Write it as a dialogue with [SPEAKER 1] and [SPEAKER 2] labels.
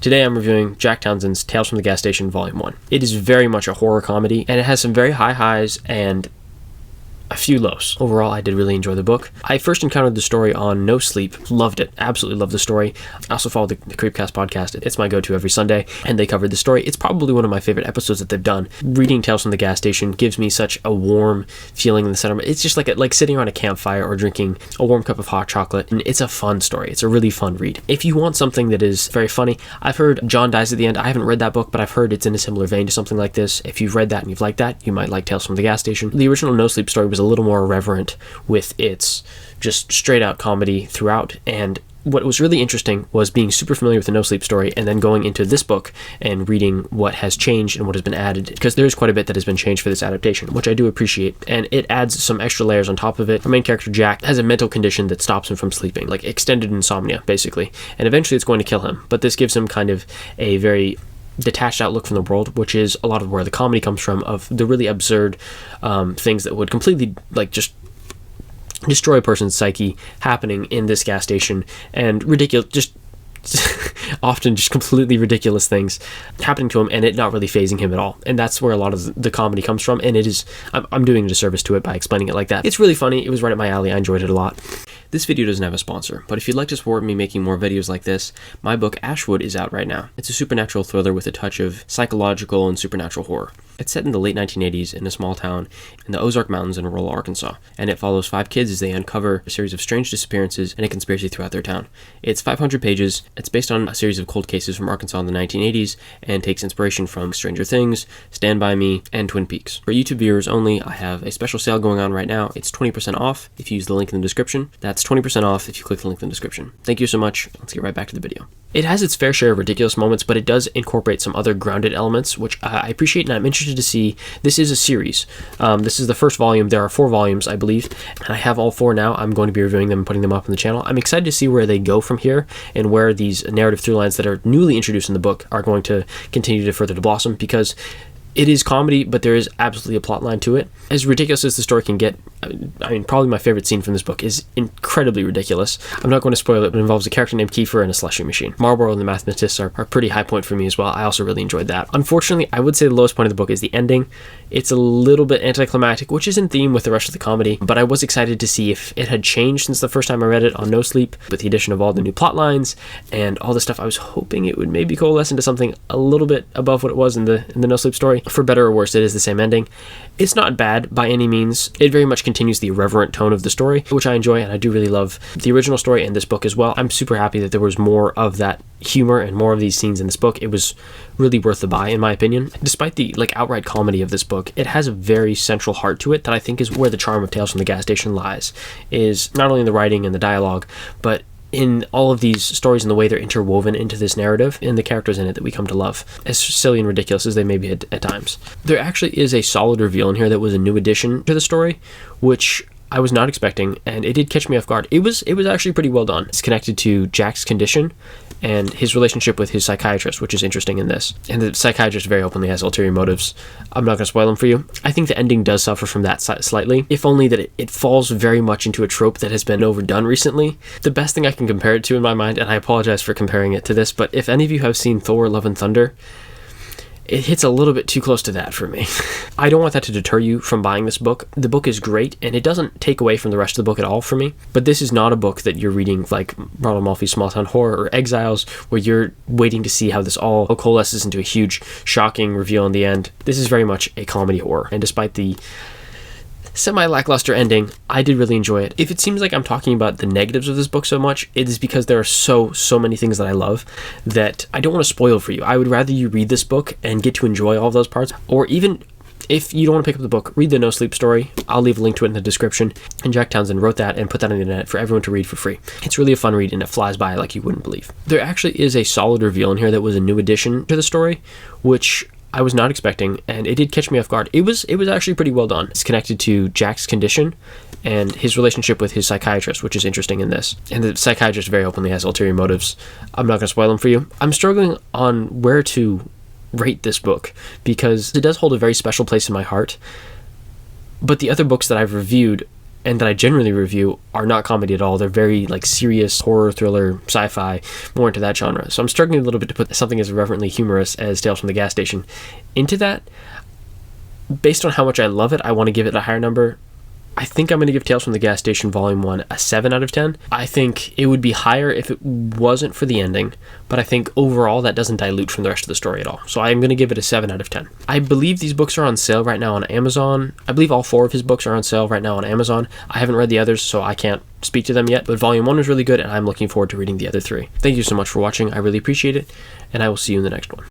[SPEAKER 1] Today I'm reviewing Jack Townsend's Tales from the Gas Station Volume 1. It is very much a horror comedy, and it has some very high highs and a few lows. Overall, I did really enjoy the book. I first encountered the story on No Sleep. Loved it. Absolutely loved the story. I also follow the Creepcast podcast. It's my go-to every Sunday, and they covered the story. It's probably one of my favorite episodes that they've done. Reading Tales from the Gas Station gives me such a warm feeling in the center. It's just like sitting around a campfire or drinking a warm cup of hot chocolate, and it's a fun story. It's a really fun read. If you want something that is very funny, I've heard John Dies at the End. I haven't read that book, but I've heard it's in a similar vein to something like this. If you've read that and you've liked that, you might like Tales from the Gas Station. The original No Sleep story was a little more irreverent with its just straight out comedy throughout, and what was really interesting was being super familiar with the No Sleep story and then going into this book and reading what has changed and what has been added, because there's quite a bit that has been changed for this adaptation, which I do appreciate, and it adds some extra layers on top of it. Our main character Jack has a mental condition that stops him from sleeping, like extended insomnia basically, and eventually it's going to kill him, but this gives him kind of a very detached outlook from the world, which is a lot of where the comedy comes from, of the really absurd things that would completely just destroy a person's psyche happening in this gas station, and ridiculous, just often just completely ridiculous things happening to him and it not really fazing him at all. And that's where a lot of the comedy comes from, and it is, I'm doing a disservice to it by explaining it like that. It's really funny. It was right up my alley. I enjoyed it a lot. This video doesn't have a sponsor, but if you'd like to support me making more videos like this, my book Ashwood is out right now. It's a supernatural thriller with a touch of psychological and supernatural horror. It's set in the late 1980s in a small town in the Ozark Mountains in rural Arkansas, and it follows 5 kids as they uncover a series of strange disappearances and a conspiracy throughout their town. It's 500 pages. It's based on a series of cold cases from Arkansas in the 1980s and takes inspiration from Stranger Things, Stand By Me, and Twin Peaks. For YouTube viewers only, I have a special sale going on right now. It's 20% off if you use the link in the description. That's 20% off if you click the link in the description. Thank you so much. Let's get right back to the video. It has its fair share of ridiculous moments, but it does incorporate some other grounded elements, which I appreciate, and I'm interested to see. This is a series. This is the first volume. There are 4 volumes, I believe, and I have all 4 now. I'm going to be reviewing them and putting them up on the channel. I'm excited to see where they go from here and where these narrative through lines that are newly introduced in the book are going to continue to further to blossom, because it is comedy, but there is absolutely a plot line to it. As ridiculous as the story can get, I mean, probably my favorite scene from this book is incredibly ridiculous. I'm not going to spoil it, but it involves a character named Kiefer and a slushy machine. Marlboro and the Mathematicists are a pretty high point for me as well. I also really enjoyed that. Unfortunately, I would say the lowest point of the book is the ending. It's a little bit anticlimactic, which is in theme with the rest of the comedy, but I was excited to see if it had changed since the first time I read it on No Sleep, with the addition of all the new plot lines and all the stuff. I was hoping it would maybe coalesce into something a little bit above what it was in the No Sleep story. For better or worse, it is the same ending. It's not bad by any means. It very much continues the irreverent tone of the story, which I enjoy, and I do really love the original story and this book as well. I'm super happy that there was more of that humor and more of these scenes in this book. It was really worth the buy, in my opinion. Despite the outright comedy of this book, it has a very central heart to it that I think is where the charm of Tales from the Gas Station lies, is not only in the writing and the dialogue, but in all of these stories and the way they're interwoven into this narrative and the characters in it that we come to love, as silly and ridiculous as they may be at times. There actually is a solid reveal in here that was a new addition to the story, which I was not expecting, and it did catch me off guard. It was actually pretty well done. It's connected to Jack's condition and his relationship with his psychiatrist, which is interesting in this. And the psychiatrist very openly has ulterior motives. I'm not going to spoil them for you. I think the ending does suffer from that slightly, if only that it falls very much into a trope that has been overdone recently. The best thing I can compare it to in my mind, and I apologize for comparing it to this, but if any of you have seen Thor: Love and Thunder, it hits a little bit too close to that for me. I don't want that to deter you from buying this book. The book is great, and it doesn't take away from the rest of the book at all for me. But this is not a book that you're reading like Ronald Malfi's Small Town Horror or Exiles, where you're waiting to see how this all coalesces into a huge, shocking reveal in the end. This is very much a comedy horror, and despite the semi-lackluster ending, I did really enjoy it. If it seems like I'm talking about the negatives of this book so much, it is because there are so many things that I love that I don't want to spoil for you. I would rather you read this book and get to enjoy all of those parts, or even if you don't want to pick up the book, read the No Sleep story. I'll leave a link to it in the description, and Jack Townsend wrote that and put that on the internet for everyone to read for free. It's really a fun read, and it flies by like you wouldn't believe. There actually is a solid reveal in here that was a new addition to the story, which I was not expecting, and it did catch me off guard. It was actually pretty well done. It's connected to Jack's condition and his relationship with his psychiatrist, which is interesting in this. And the psychiatrist very openly has ulterior motives. I'm not going to spoil them for you. I'm struggling on where to rate this book, because it does hold a very special place in my heart. But the other books that I've reviewed and that I generally review are not comedy at all. They're very like serious horror, thriller, sci-fi, more into that genre. So I'm struggling a little bit to put something as irreverently humorous as Tales from the Gas Station into that. Based on how much I love it, I want to give it a higher number. I think I'm going to give Tales from the Gas Station Volume 1 a 7 out of 10. I think it would be higher if it wasn't for the ending, but I think overall that doesn't dilute from the rest of the story at all. So I'm going to give it a 7 out of 10. I believe these books are on sale right now on Amazon. I believe all 4 of his books are on sale right now on Amazon. I haven't read the others, so I can't speak to them yet, but Volume 1 was really good, and I'm looking forward to reading the other 3. Thank you so much for watching. I really appreciate it, and I will see you in the next one.